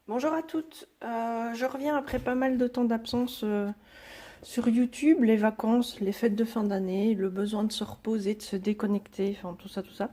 Bonjour à toutes, je reviens après pas mal de temps d'absence sur YouTube, les vacances, les fêtes de fin d'année, le besoin de se reposer, de se déconnecter, enfin tout ça, tout ça.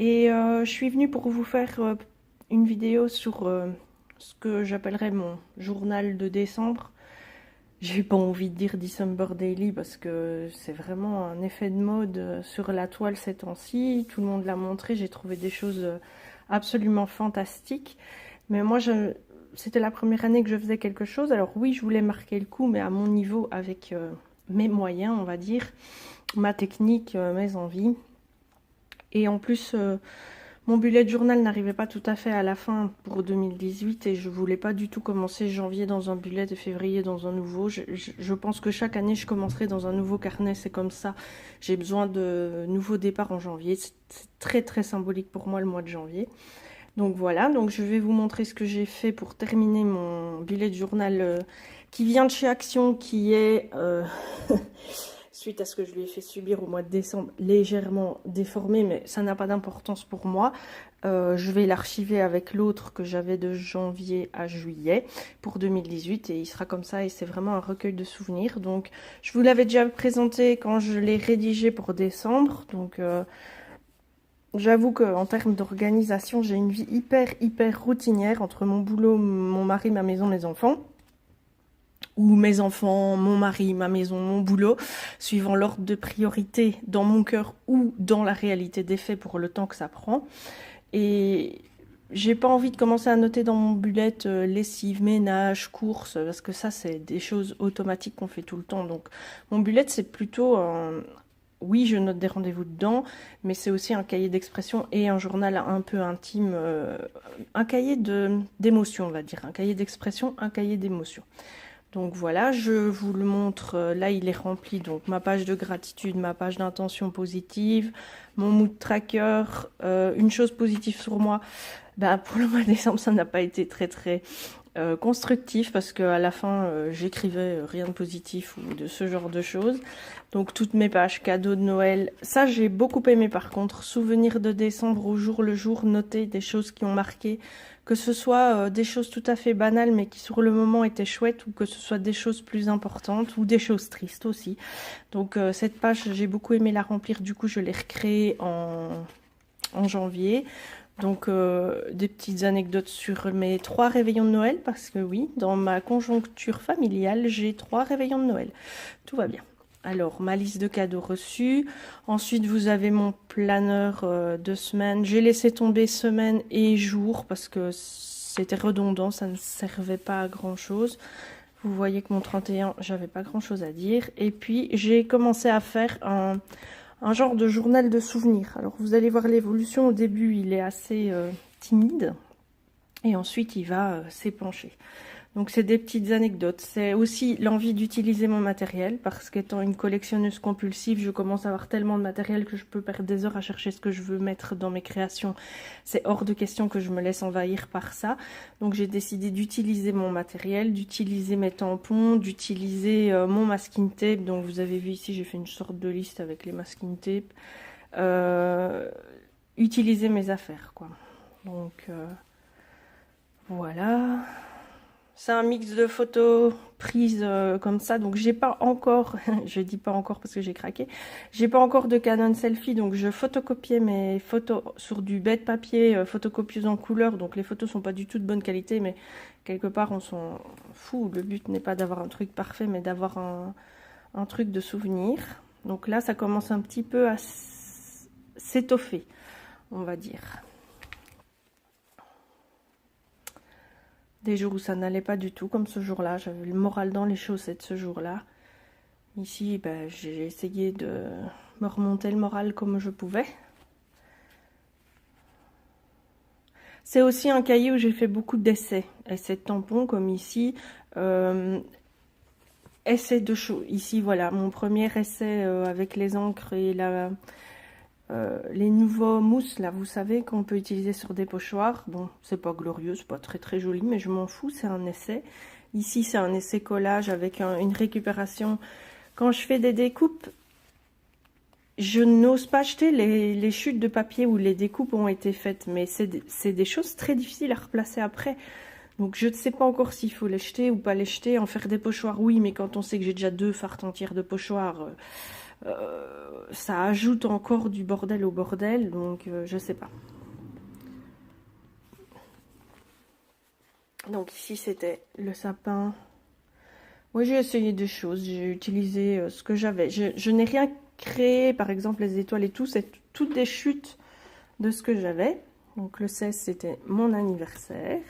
Et je suis venue pour vous faire une vidéo sur ce que j'appellerais mon journal de décembre. J'ai pas envie de dire December Daily parce que c'est vraiment un effet de mode sur la toile ces temps-ci. Tout le monde l'a montré, j'ai trouvé des choses absolument fantastiques. Mais moi, c'était la première année que je faisais quelque chose. Alors oui, je voulais marquer le coup, mais à mon niveau, avec mes moyens, on va dire, ma technique, mes envies. Et en plus, mon bullet journal n'arrivait pas tout à fait à la fin pour 2018 et je voulais pas du tout commencer janvier dans un bullet et février dans un nouveau. Je pense que chaque année, je commencerai dans un nouveau carnet. C'est comme ça. J'ai besoin de nouveaux départs en janvier. C'est très très symbolique pour moi le mois de janvier. Donc voilà, donc je vais vous montrer ce que j'ai fait pour terminer mon bullet journal qui vient de chez Action, qui est, suite à ce que je lui ai fait subir au mois de décembre, légèrement déformé, mais ça n'a pas d'importance pour moi. Je vais l'archiver avec l'autre que j'avais de janvier à juillet pour 2018 et il sera comme ça et c'est vraiment un recueil de souvenirs. Donc je vous l'avais déjà présenté quand je l'ai rédigé pour décembre, donc... J'avoue qu'en termes d'organisation, j'ai une vie hyper routinière entre mon boulot, mon mari, ma maison, mes enfants. Ou mes enfants, mon mari, ma maison, mon boulot, suivant l'ordre de priorité dans mon cœur ou dans la réalité des faits pour le temps que ça prend. Et j'ai pas envie de commencer à noter dans mon bullet lessive, ménage, courses, parce que ça, c'est des choses automatiques qu'on fait tout le temps. Donc, mon bullet, c'est plutôt oui, je note des rendez-vous dedans, mais c'est aussi un cahier d'expression et un journal un peu intime, un cahier d'émotion, on va dire, un cahier d'expression, un cahier d'émotion. Donc voilà, je vous le montre, là il est rempli, donc ma page de gratitude, ma page d'intention positive, mon mood tracker, une chose positive sur moi, bah, pour le mois de décembre ça n'a pas été très constructif parce qu'à la fin j'écrivais rien de positif ou de ce genre de choses. Donc toutes mes pages cadeaux de Noël, ça j'ai beaucoup aimé par contre. Souvenirs de décembre au jour le jour, noter des choses qui ont marqué, que ce soit des choses tout à fait banales mais qui sur le moment étaient chouettes ou que ce soit des choses plus importantes ou des choses tristes aussi. Donc cette page j'ai beaucoup aimé la remplir, du coup je l'ai recréée en janvier. Donc des petites anecdotes sur mes 3 réveillons de Noël, parce que oui, dans ma conjoncture familiale, j'ai 3 réveillons de Noël. Tout va bien. Alors, ma liste de cadeaux reçus. Ensuite, vous avez mon planeur de semaine. J'ai laissé tomber semaine et jour parce que c'était redondant, ça ne servait pas à grand-chose. Vous voyez que mon 31, j'avais pas grand-chose à dire. Et puis, j'ai commencé à faire un genre de journal de souvenirs. Alors vous allez voir l'évolution, au début il est assez timide et ensuite il va s'épancher. Donc c'est des petites anecdotes, c'est aussi l'envie d'utiliser mon matériel parce qu'étant une collectionneuse compulsive, je commence à avoir tellement de matériel que je peux perdre des heures à chercher ce que je veux mettre dans mes créations. C'est hors de question que je me laisse envahir par ça. Donc j'ai décidé d'utiliser mon matériel, d'utiliser mes tampons, d'utiliser mon masking tape. Donc vous avez vu ici, j'ai fait une sorte de liste avec les masking tape. Utiliser mes affaires quoi. Donc voilà. C'est un mix de photos prises comme ça, donc j'ai pas encore, je dis pas encore parce que j'ai craqué, j'ai pas encore de Canon selfie, donc je photocopiais mes photos sur du bête papier, photocopieuse en couleur, donc les photos sont pas du tout de bonne qualité, mais quelque part on s'en fout, le but n'est pas d'avoir un truc parfait, mais d'avoir un truc de souvenir. Donc là ça commence un petit peu à s'étoffer, on va dire. Des jours où ça n'allait pas du tout, comme ce jour-là. J'avais le moral dans les chaussettes ce jour-là. Ici, ben, j'ai essayé de me remonter le moral comme je pouvais. C'est aussi un cahier où j'ai fait beaucoup d'essais. Essais de tampons, comme ici. Essais de choses. Ici, voilà, mon premier essai avec les encres et les nouveaux mousses, là, vous savez, qu'on peut utiliser sur des pochoirs. Bon, c'est pas glorieux, c'est pas très joli, mais je m'en fous, c'est un essai. Ici, c'est un essai collage avec une récupération. Quand je fais des découpes, je n'ose pas acheter les chutes de papier où les découpes ont été faites, mais c'est des choses très difficiles à replacer après. Donc je ne sais pas encore s'il faut les jeter ou pas les jeter. En faire des pochoirs, oui, mais quand on sait que j'ai déjà 2 fardes entières de pochoirs, ça ajoute encore du bordel au bordel, donc je sais pas. Donc ici c'était le sapin. Moi j'ai essayé des choses, j'ai utilisé ce que j'avais. Je n'ai rien créé, par exemple les étoiles et tout, c'est toutes des chutes de ce que j'avais. Donc le 16 c'était mon anniversaire.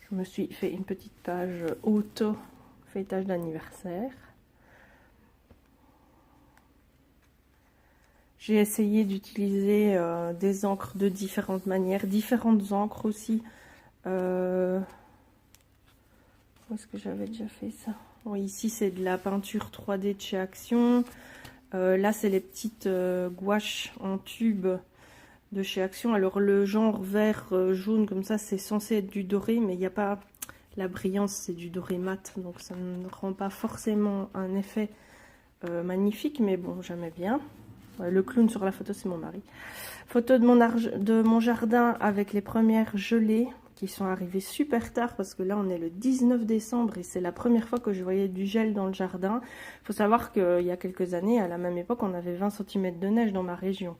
Je me suis fait une petite page auto fêtage d'anniversaire. J'ai essayé d'utiliser des encres de différentes manières, différentes encres aussi. Où est-ce que j'avais déjà fait ça? Oui, ici c'est de la peinture 3D de chez Action. Là c'est les petites gouaches en tube de chez Action. Alors le genre vert jaune comme ça c'est censé être du doré, mais il n'y a pas la brillance, c'est du doré mat, donc ça ne rend pas forcément un effet magnifique, mais bon, j'aimais bien. Le clown sur la photo c'est mon mari. Photo de mon jardin avec les premières gelées qui sont arrivées super tard, parce que là on est le 19 décembre et c'est la première fois que je voyais du gel dans le jardin. Il faut savoir qu'il y a quelques années, à la même époque, on avait 20 cm de neige dans ma région.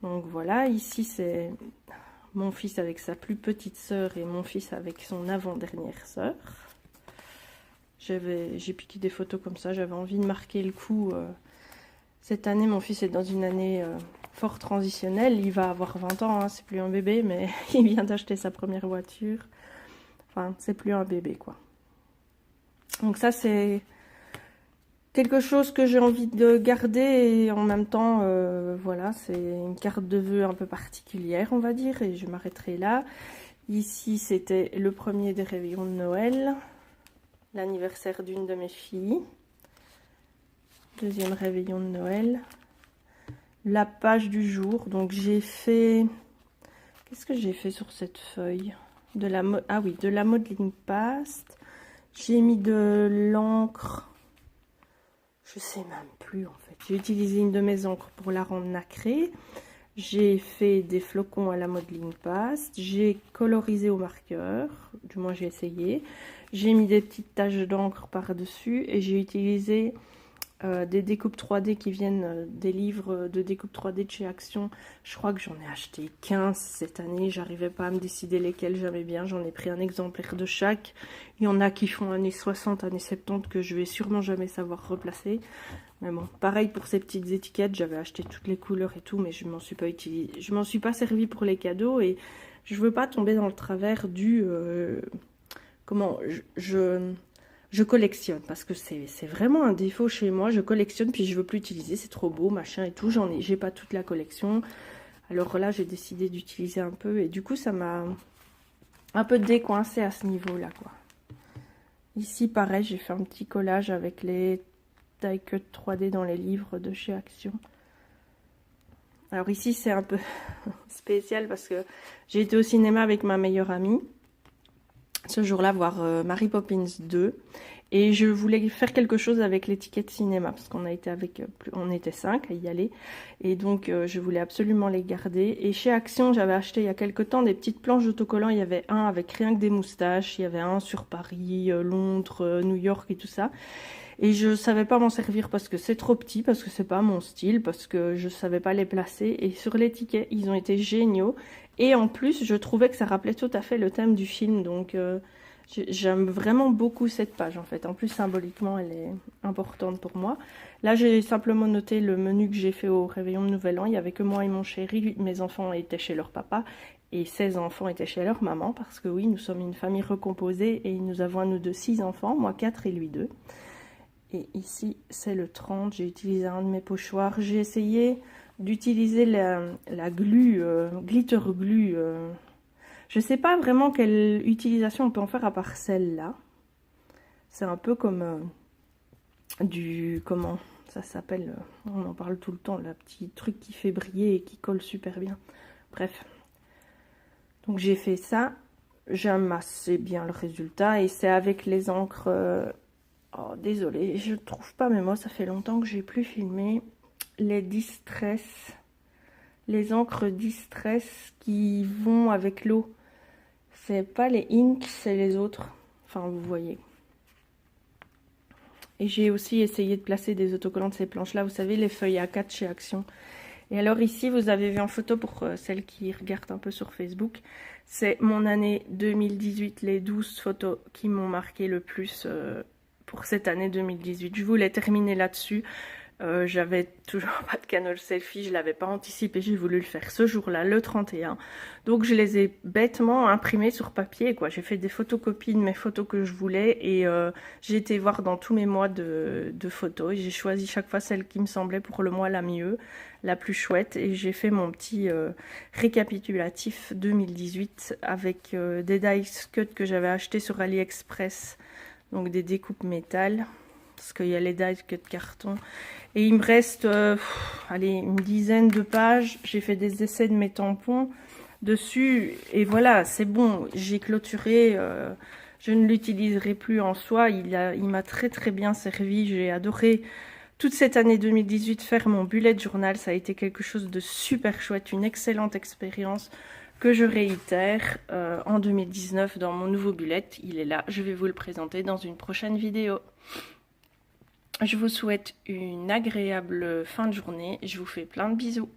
Donc voilà, ici c'est mon fils avec sa plus petite sœur et mon fils avec son avant-dernière sœur. J'ai piqué des photos comme ça, j'avais envie de marquer le coup. Cette année, mon fils est dans une année fort transitionnelle. Il va avoir 20 ans, hein, c'est plus un bébé, mais il vient d'acheter sa première voiture. Enfin, c'est plus un bébé, quoi. Donc ça, c'est quelque chose que j'ai envie de garder et en même temps, voilà, c'est une carte de vœux un peu particulière, on va dire, et je m'arrêterai là. Ici, c'était le premier des réveillons de Noël, l'anniversaire d'une de mes filles. Deuxième réveillon de Noël. La page du jour. Donc j'ai fait... Qu'est-ce que j'ai fait sur cette feuille? Ah oui, de la modeling paste. J'ai mis de l'encre. Je sais même plus en fait. J'ai utilisé une de mes encres pour la rendre nacrée. J'ai fait des flocons à la modeling paste. J'ai colorisé au marqueur. Du moins j'ai essayé. J'ai mis des petites taches d'encre par-dessus. Et j'ai utilisé... des découpes 3D qui viennent des livres de découpe 3D de chez Action. Je crois que j'en ai acheté 15 cette année. J'arrivais pas à me décider lesquels j'aimais bien. J'en ai pris un exemplaire de chaque. Il y en a qui font années 60, années 70 que je vais sûrement jamais savoir replacer. Mais bon, pareil pour ces petites étiquettes. J'avais acheté toutes les couleurs et tout, mais je m'en suis pas utilisé. Je m'en suis pas servi pour les cadeaux et je veux pas tomber dans le travers du... comment je collectionne parce que c'est vraiment un défaut chez moi. Je collectionne puis je veux plus utiliser, c'est trop beau, machin et tout. J'ai pas toute la collection. Alors là, j'ai décidé d'utiliser un peu et du coup, ça m'a un peu décoincé à ce niveau-là, quoi. Ici, pareil, j'ai fait un petit collage avec les die cut 3D dans les livres de chez Action. Alors ici, c'est un peu spécial parce que j'ai été au cinéma avec ma meilleure amie ce jour-là voir Mary Poppins 2 et je voulais faire quelque chose avec l'étiquette cinéma parce qu'on a été avec on était 5 à y aller et donc je voulais absolument les garder. Et chez Action, j'avais acheté il y a quelques temps des petites planches d'autocollants. Il y avait un avec rien que des moustaches, il y avait un sur Paris, Londres, New York et tout ça. Et je savais pas m'en servir parce que c'est trop petit, parce que c'est pas mon style, parce que je savais pas les placer. Et sur l'étiquette, ils ont été géniaux. Et en plus, je trouvais que ça rappelait tout à fait le thème du film. Donc, j'aime vraiment beaucoup cette page, en fait. En plus, symboliquement, elle est importante pour moi. Là, j'ai simplement noté le menu que j'ai fait au réveillon de Nouvel An. Il y avait que moi et mon chéri. Mes enfants étaient chez leur papa. Et 16 enfants étaient chez leur maman. Parce que oui, nous sommes une famille recomposée. Et nous avons à nous deux 6 enfants. Moi 4 et lui 2. Et ici, c'est le 30. J'ai utilisé un de mes pochoirs. J'ai essayé d'utiliser la glu, glitter glue. Je sais pas vraiment quelle utilisation on peut en faire à part celle-là. C'est un peu comme comment ça s'appelle, on en parle tout le temps, le petit truc qui fait briller et qui colle super bien. Bref. Donc j'ai fait ça. J'aime assez bien le résultat. Et c'est avec les encres... oh, désolée, je trouve pas mes mots, ça fait longtemps que j'ai plus filmé. Les Distress, les encres Distress qui vont avec l'eau. C'est pas les Inks, c'est les autres. Enfin, vous voyez. Et j'ai aussi essayé de placer des autocollants de ces planches-là. Vous savez, les feuilles A4 chez Action. Et alors ici, vous avez vu en photo, pour celles qui regardent un peu sur Facebook, c'est mon année 2018, les 12 photos qui m'ont marqué le plus pour cette année 2018. Je voulais terminer là-dessus. J'avais toujours pas de canal selfie, je l'avais pas anticipé, j'ai voulu le faire ce jour-là, le 31. Donc je les ai bêtement imprimés sur papier, quoi. J'ai fait des photocopies de mes photos que je voulais et j'ai été voir dans tous mes mois de photos et j'ai choisi chaque fois celle qui me semblait pour le mois la mieux, la plus chouette, et j'ai fait mon petit récapitulatif 2018 avec des dice cut que j'avais acheté sur AliExpress, donc des découpes métal, parce qu'il y a les dice cut carton. Et il me reste allez, une dizaine de pages. J'ai fait des essais de mes tampons dessus. Et voilà, c'est bon. J'ai clôturé. Je ne l'utiliserai plus en soi. Il m'a très très bien servi. J'ai adoré toute cette année 2018 faire mon bullet journal. Ça a été quelque chose de super chouette. Une excellente expérience que je réitère en 2019 dans mon nouveau bullet. Il est là. Je vais vous le présenter dans une prochaine vidéo. Je vous souhaite une agréable fin de journée. Je vous fais plein de bisous.